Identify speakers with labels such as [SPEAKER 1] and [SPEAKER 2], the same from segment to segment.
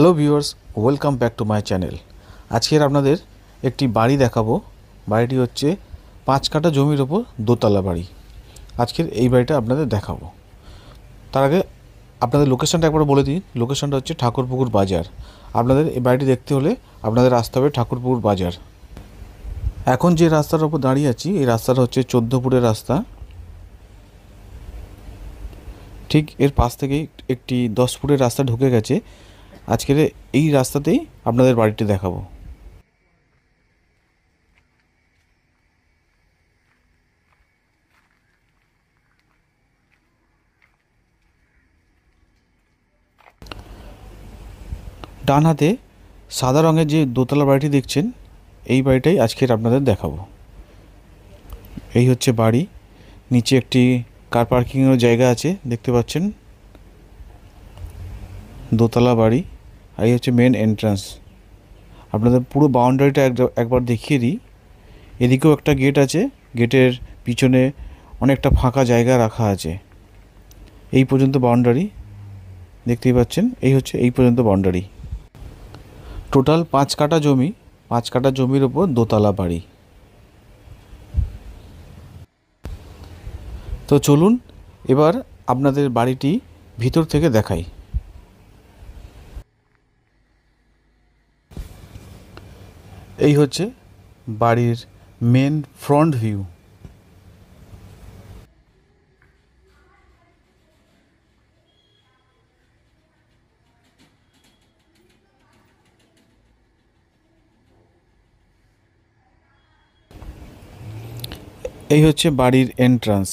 [SPEAKER 1] Hello viewers, welcome back to my channel. আজকের আপনাদের একটি বাড়ি দেখাবো। বাড়িটি হচ্ছে 5 কাঠা জমির ওপর দোতলা বাড়ি। আজকের এই বাড়িটা আপনাদের দেখাবো। তার আগে আপনাদের লোকেশনটা একবার বলে দিই। লোকেশনটা হচ্ছে ঠাকুরপুকুর বাজার। আপনাদের এই বাড়িটি দেখতে হলে আপনাদের আসতে হবে ঠাকুরপুকুর বাজার। এখন যে রাস্তার ওপর দাঁড়িয়ে আছি, এই রাস্তাটা হচ্ছে 14 ফুটের রাস্তা। ঠিক এর পাশ থেকেই একটি 10 ফুটের রাস্তা ঢুকে গেছে। আজকের এই রাস্তাতেই আপনাদের বাড়িটি দেখাবো। ডান হাতে সাদা রঙের যে দোতলা বাড়িটি দেখছেন, এই বাড়িটাই আজকের আপনাদের দেখাবো। এই হচ্ছে বাড়ি। নিচে একটি কার পার্কিংয়ের জায়গা আছে, দেখতে পাচ্ছেন। দোতলা বাড়ি, আর এই হচ্ছে মেন এন্ট্রান্স। আপনাদের পুরো বাউন্ডারিটা একবার দেখিয়ে দিই। এদিকেও একটা গেট আছে, গেটের পিছনে অনেকটা ফাঁকা জায়গা রাখা আছে। এই পর্যন্ত বাউন্ডারি দেখতেই পাচ্ছেন। এই হচ্ছে এই পর্যন্ত বাউন্ডারি। টোটাল 5 কাঠা জমি, 5 কাঠা জমির ওপর দোতলা বাড়ি। তো চলুন এবার আপনাদের বাড়িটি ভিতর থেকে দেখাই। এই হচ্ছে বাড়ির মেন ফ্রন্ট ভিউ। এই হচ্ছে বাড়ির এন্ট্রান্স।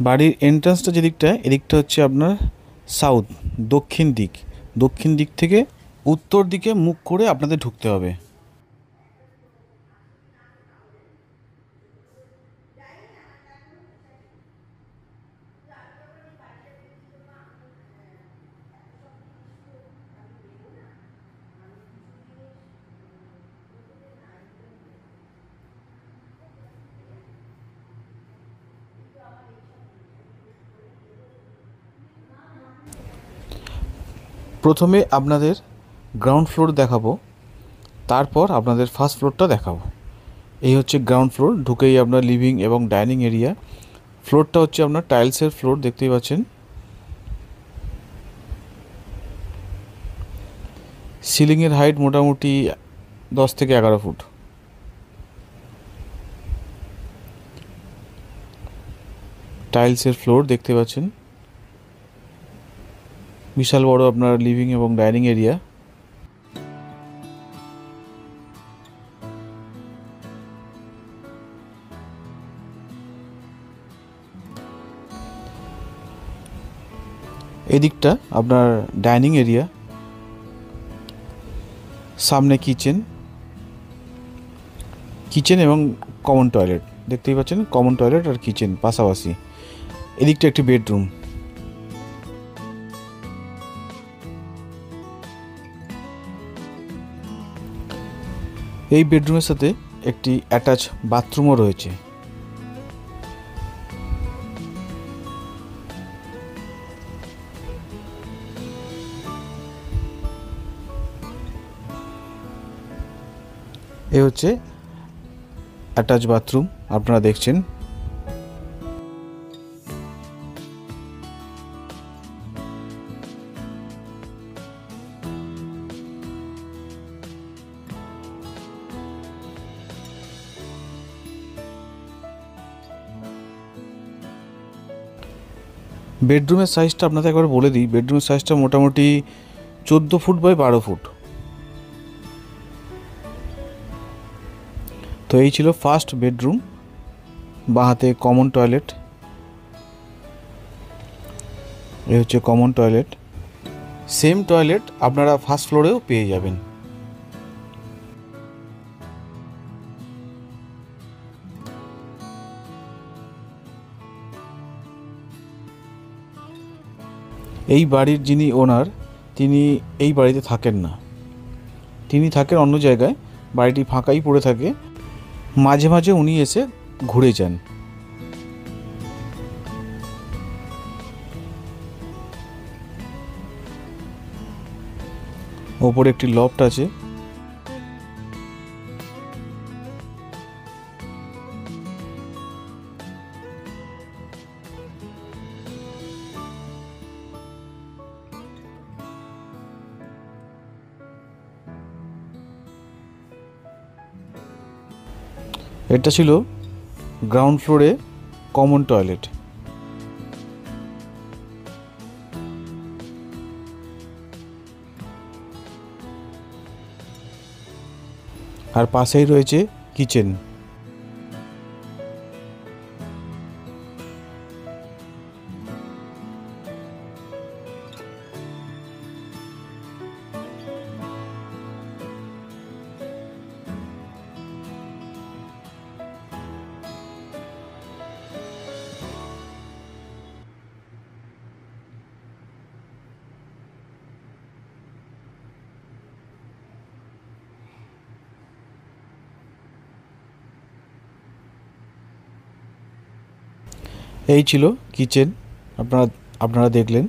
[SPEAKER 1] বাড়ির এন্ট্রান্সটা যেদিকটা, এদিকটা হচ্ছে আপনার সাউথ, দক্ষিণ দিক। দক্ষিণ দিক থেকে উত্তর দিকে মুখ করে আপনাদের ঢুকতে হবে। প্রথমে আপনাদের গ্রাউন্ড ফ্লোর দেখাবো, তারপর আপনাদের ফার্স্ট ফ্লোরটা দেখাবো। এই হচ্ছে গ্রাউন্ড ফ্লোর। ঢুকেই আপনার লিভিং এবং ডাইনিং এরিয়া। ফ্লোরটা হচ্ছে আপনার টাইলসের ফ্লোর, দেখতেই পাচ্ছেন। সিলিংয়ের হাইট মোটামুটি 10 থেকে 11 ফুট। টাইলসের ফ্লোর দেখতে পাচ্ছেন। বিশাল বড় আপনার লিভিং এবং ডাইনিং এরিয়া। এদিকটা আপনার ডাইনিং এরিয়া, সামনে কিচেন এবং কমন টয়লেট দেখতেই পাচ্ছেন। কমন টয়লেট আর কিচেন পাশাপাশি। এদিকটা একটি বেডরুম। এই বেডরুমের সাথে একটি অ্যাটাচ বাথরুমও রয়েছে। এই হচ্ছে অ্যাটাচ বাথরুম আপনারা দেখছেন। বেডরুমের সাইজটা আপনাদের একবার বলে দিই। বেডরুমের সাইজটা মোটামুটি 14 ফুট বাই 12 ফুট। তো এই ছিল ফার্স্ট বেডরুম। বাঁ হাতে কমন টয়লেট। এই হচ্ছে কমন টয়লেট। সেম টয়লেট আপনারা ফার্স্ট ফ্লোরেও পেয়ে যাবেন। এই বাড়ির যিনি ওনার, তিনি এই বাড়িতে থাকেন না, তিনি থাকেন অন্য জায়গায়। বাড়িটি ফাঁকাই পড়ে থাকে। মাঝে মাঝে উনি এসে ঘুরে যান। ওপরে একটি লফট আছে। এটা ছিল গ্রাউন্ড ফ্লোরে কমন টয়লেট। আর পাশেই রয়েছে কিচেন। এই ছিল কিচেন, আপনারা দেখলেন।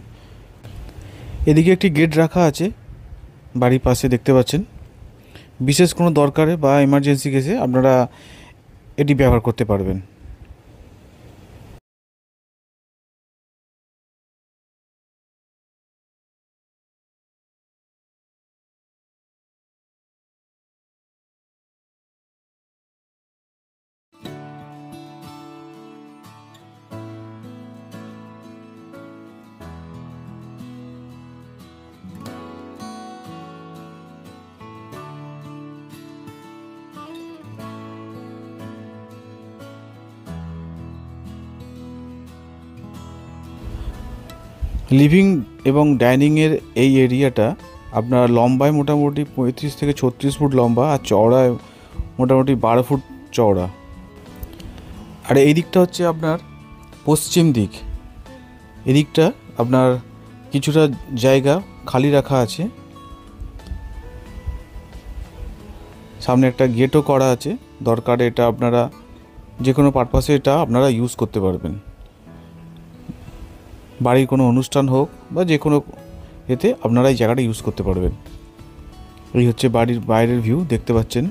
[SPEAKER 1] এদিকে একটি গেট রাখা আছে বাড়ির পাশে, দেখতে পাচ্ছেন। বিশেষ কোনো দরকারে বা এমার্জেন্সি কেসে আপনারা এটি ব্যবহার করতে পারবেন। লিভিং এবং ডাইনিংয়ের এই এরিয়াটা আপনার লম্বায় মোটামুটি 35 থেকে 36 ফুট লম্বা, আর চওড়ায় মোটামুটি 12 ফুট চওড়া। আর এই দিকটা হচ্ছে আপনার পশ্চিম দিক। এদিকটা আপনার কিছুটা জায়গা খালি রাখা আছে, সামনে একটা গেটও করা আছে। দরকারে এটা আপনারা যে কোনো পারপাসে এটা আপনারা ইউজ করতে পারবেন। বাড়ির কোনো অনুষ্ঠান হোক বা যে কোনো এতে আপনারা এই জায়গাটা ইউজ করতে পারবেন। এই হচ্ছে বাড়ির বাইরের ভিউ, দেখতে পাচ্ছেন।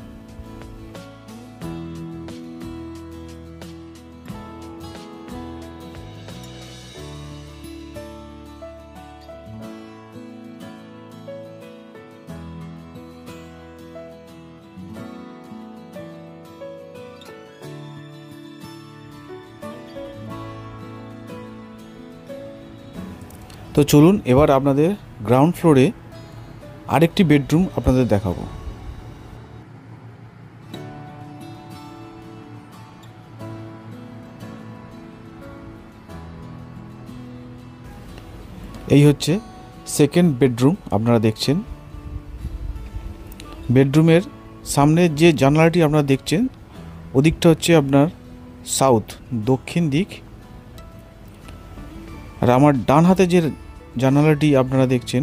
[SPEAKER 1] তো চলুন এবার আপনাদের গ্রাউন্ড ফ্লোরে আরেকটি বেডরুম আপনাদের দেখাবো। এই হচ্ছে সেকেন্ড বেডরুম, আপনারা দেখছেন। বেডরুমের সামনে যে জানালাটি আপনারা দেখছেন ওদিকটা হচ্ছে আপনার সাউথ, দক্ষিণ দিক। আর আমার ডান হাতে যে জানালাটি আপনারা দেখছেন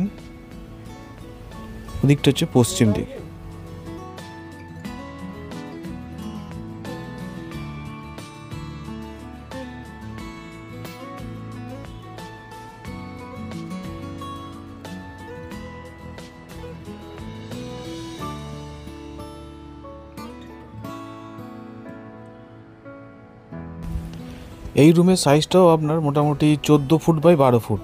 [SPEAKER 1] ওদিকটা হচ্ছে পশ্চিম দিক। এই রুমের সাইজটাও আপনার মোটামুটি 14 ফুট বাই 12 ফুট।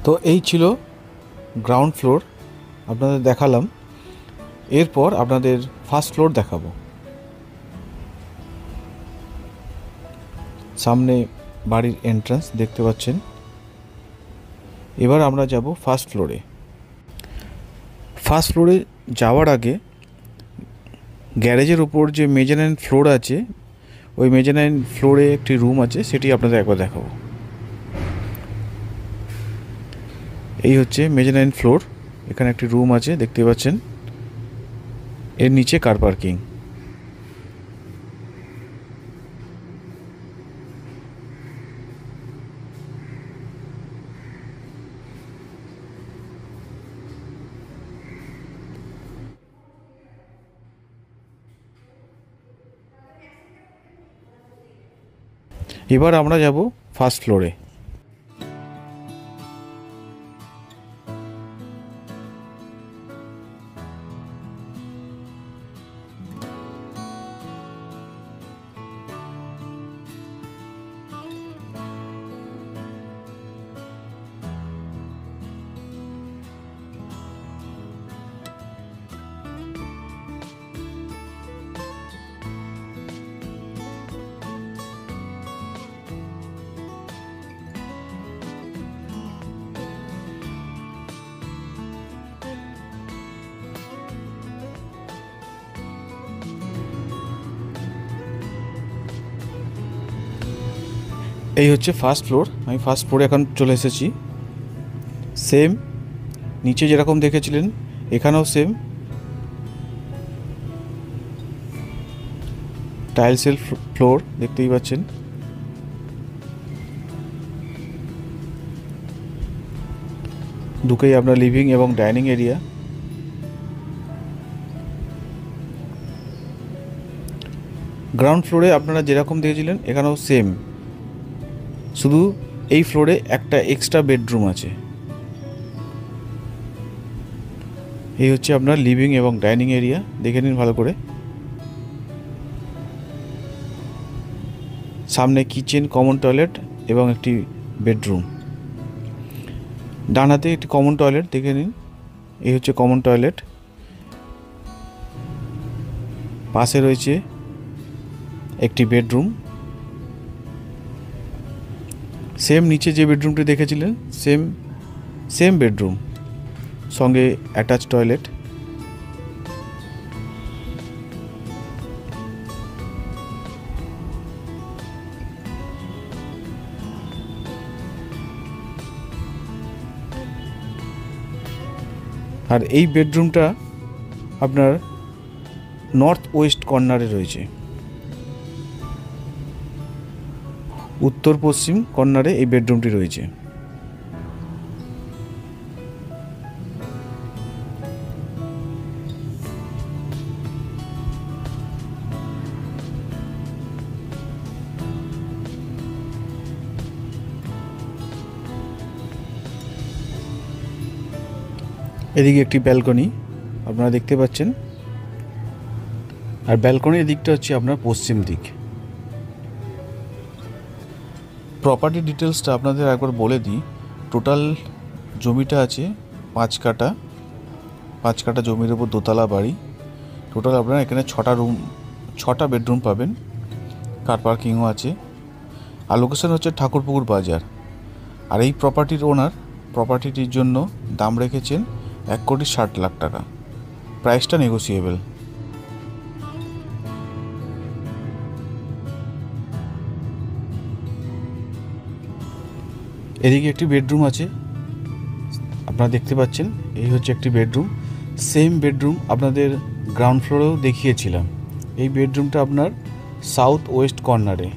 [SPEAKER 1] তো এই ছিল গ্রাউন্ড ফ্লোর, আপনাদের দেখালাম। এরপর আপনাদের ফার্স্ট ফ্লোর দেখাবো। সামনে বাড়ির এন্ট্রান্স দেখতে পাচ্ছেন। এবার আমরা যাব ফার্স্ট ফ্লোরে। ফার্স্ট ফ্লোরে যাওয়ার আগে গ্যারেজের উপর যে মেজানাইন ফ্লোর আছে, ওই মেজানাইন ফ্লোরে একটি রুম আছে, সেটি আপনাদের একবার দেখাবো। এই হচ্ছে মেজানাইন ফ্লোর, এখানে একটি রুম আছে দেখতে পাচ্ছেন। এর নিচে কার পার্কিং। এবার আমরা যাব ফার্স্ট ফ্লোরে। এই হচ্ছে ফার্স্ট ফ্লোর। আমি ফার্স্ট ফ্লোরে এখন চলে এসেছি। সেম নিচে যেরকম দেখেছিলেন এখানেও সেম টাইলসের ফ্লোর দেখতেই পাচ্ছেন। ঢুকেই আপনার লিভিং এবং ডাইনিং এরিয়া। গ্রাউন্ড ফ্লোরে আপনারা যেরকম দেখেছিলেন এখানেও সেম, শুধু এই ফ্লোরে একটা এক্সট্রা বেডরুম আছে। এই হচ্ছে আপনার লিভিং এবং ডাইনিং এরিয়া, দেখে নিন ভালো করে। সামনে কিচেন, কমন টয়লেট এবং একটি বেডরুম। ডান হাতে একটি কমন টয়লেট দেখে নিন। এই হচ্ছে কমন টয়লেট। পাশে রয়েছে একটি বেডরুম। সেম নিচে যে বেডরুমটি দেখেছিলেন সেম বেডরুম, সঙ্গে অ্যাটাচ টয়লেট। আর এই বেডরুমটা আপনার নর্থ ওয়েস্ট কর্নারে রয়েছে, উত্তর পশ্চিম কর্নারে এই বেডরুমটি রয়েছে। এদিকে একটি ব্যালকনি আপনারা দেখতে পাচ্ছেন, আর ব্যালকনির দিকটা হচ্ছে আপনার পশ্চিম দিক। প্রপার্টি ডিটেলসটা আপনাদের একবার বলে দিই। টোটাল জমিটা আছে 5 কাঠা জমির উপর দোতলা বাড়ি। টোটাল আপনারা এখানে 6টা বেডরুম পাবেন, কার পার্কিংও আছে। আর লোকেশন হচ্ছে ঠাকুরপুকুর বাজার। আর এই প্রপার্টির ওনার প্রপার্টিটির জন্য দাম রেখেছেন 1,60,00,000 টাকা। প্রাইসটা নেগোসিয়েবল। এদিকে একটি বেডরুম আছে আপনারা দেখতে পাচ্ছেন। এই হচ্ছে একটি বেডরুম। সেম বেডরুম আপনাদের গ্রাউন্ড ফ্লোরেও দেখিয়েছিলাম। এই বেডরুমটা আপনার সাউথ ওয়েস্ট কর্নারে।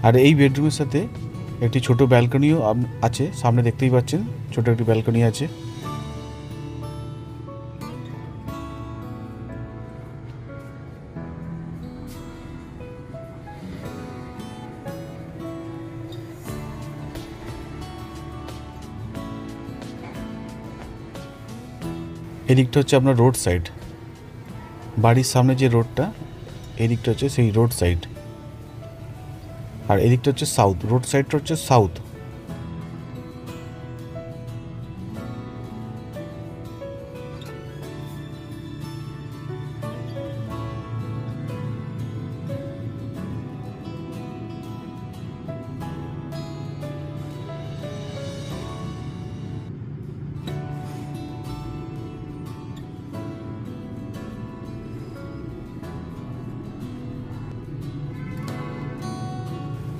[SPEAKER 1] আর এই বেডরুমের সাথে একটি ছোট ব্যালকনিও আছে, সামনে দেখতেই পাচ্ছেন ছোট একটি ব্যালকনি আছে। এদিকটা হচ্ছে আপনার রোড সাইড, বাড়ির সামনে যে রোডটা এদিকটা হচ্ছে সেই রোড সাইড। আর এদিকটা হচ্ছে সাউথ, রোড সাইডটা হচ্ছে সাউথ।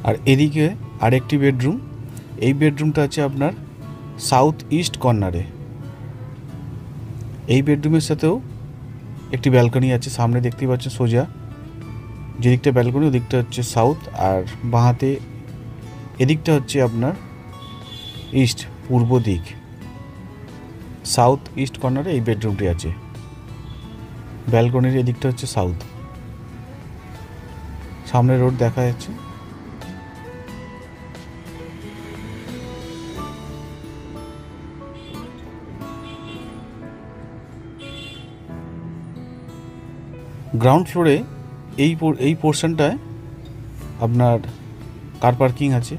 [SPEAKER 1] আর এদিকে আরেকটি বেডরুম। এই বেডরুমটা আছে আপনার সাউথ ইস্ট কর্নারে। এই বেডরুমের সাথেও একটি ব্যালকনি আছে, সামনে দেখতেই পাচ্ছেন সোজা যেদিকটা ব্যালকনি ওদিকটা হচ্ছে সাউথ, আর বাঁহাতে এদিকটা হচ্ছে আপনার ইস্ট, পূর্ব দিক। সাউথ ইস্ট কর্নারে এই বেডরুমটি আছে। ব্যালকনির এদিকটা হচ্ছে সাউথ, সামনে রোড দেখা যাচ্ছে। গ্রাউন্ড ফ্লোরে এই পোর্শনটায় আপনার কার পার্কিং আছে।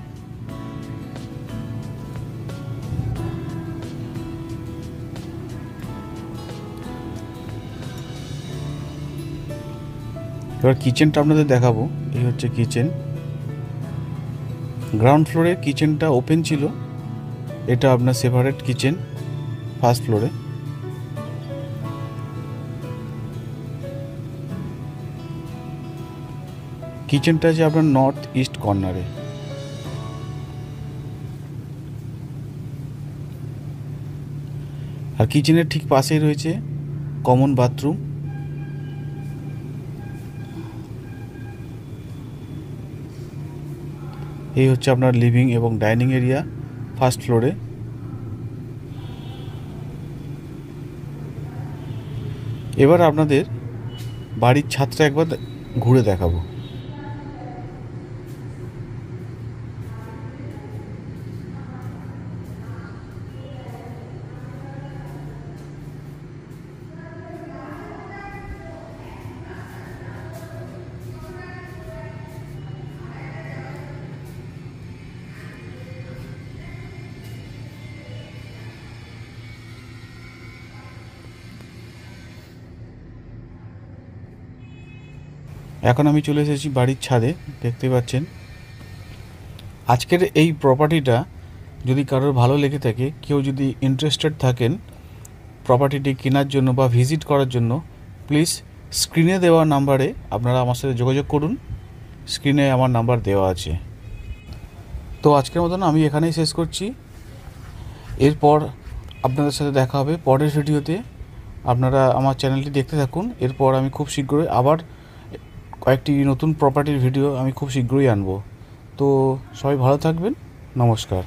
[SPEAKER 1] এবার কিচেনটা আপনাদের দেখাবো। এই হচ্ছে কিচেন। গ্রাউন্ড ফ্লোরে কিচেনটা ওপেন ছিল, এটা আপনার সেপারেট কিচেন ফার্স্ট ফ্লোরে। কিচেনটা আছে আপনার নর্থ ইস্ট কর্নারে। আর কিচেনের ঠিক পাশেই রয়েছে কমন বাথরুম। এই হচ্ছে আপনার লিভিং এবং ডাইনিং এরিয়া ফার্স্ট ফ্লোরে। এবার আপনাদের বাড়ির ছাদটা একবার ঘুরে দেখাবো। এখন আমি চলে এসেছি বাড়ির ছাদে, দেখতে পাচ্ছেন। আজকের এই প্রপার্টিটা যদি কারোর ভালো লেগে থাকে, কেউ যদি ইন্টারেস্টেড থাকেন প্রপার্টিটি কেনার জন্য বা ভিজিট করার জন্য, প্লিজ স্ক্রিনে দেওয়া নাম্বারে আপনারা আমার সাথে যোগাযোগ করুন। স্ক্রিনে আমার নাম্বার দেওয়া আছে। তো আজকের মতন আমি এখানেই শেষ করছি। এরপর আপনাদের সাথে দেখা হবে পরের ভিডিওতে। আপনারা আমার চ্যানেলটি দেখতে থাকুন। এরপর আমি খুব শীঘ্রই আবার কয়েকটি নতুন প্রপার্টির ভিডিও আমি খুব শীঘ্রই আনবো। তো সবাই ভালো থাকবেন। নমস্কার।